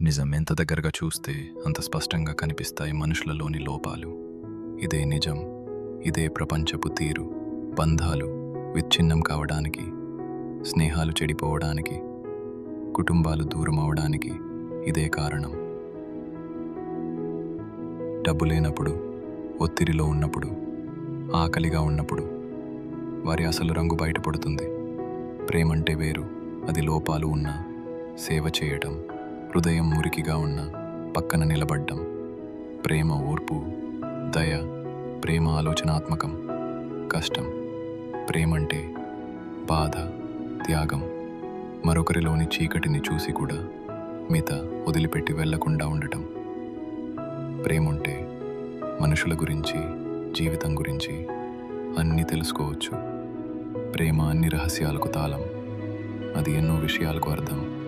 నిజం ఎంత దగ్గరగా చూస్తే అంత స్పష్టంగా కనిపిస్తాయి మనుషులలోని లోపాలు. ఇదే నిజం, ఇదే ప్రపంచపు తీరు. బంధాలు విచ్ఛిన్నం కావడానికి, స్నేహాలు చెడిపోవడానికి, కుటుంబాలు దూరం అవడానికి ఇదే కారణం. డబ్బు లేనప్పుడు, ఒత్తిడిలో ఉన్నప్పుడు, ఆకలిగా ఉన్నప్పుడు వారి అసలు రంగు బయటపడుతుంది. ప్రేమంటే వేరు, అది లోపాలు ఉన్నా సేవ చేయటం, హృదయం మురికిగా ఉన్నా పక్కన నిలబడ్డం. ప్రేమ ఓర్పు, దయ, ప్రేమ ఆలోచనాత్మకం, కష్టం. ప్రేమంటే బాధ, త్యాగం, మరొకరిలోని చీకటిని చూసి కూడా మిత వదిలిపెట్టి వెళ్లకుండా ఉండటం. ప్రేమంటే మనుషుల గురించి, జీవితం గురించి అన్నీ తెలుసుకోవచ్చు. ప్రేమ అన్ని రహస్యాలకు తాళం, అది ఎన్నో విషయాలకు అర్థం.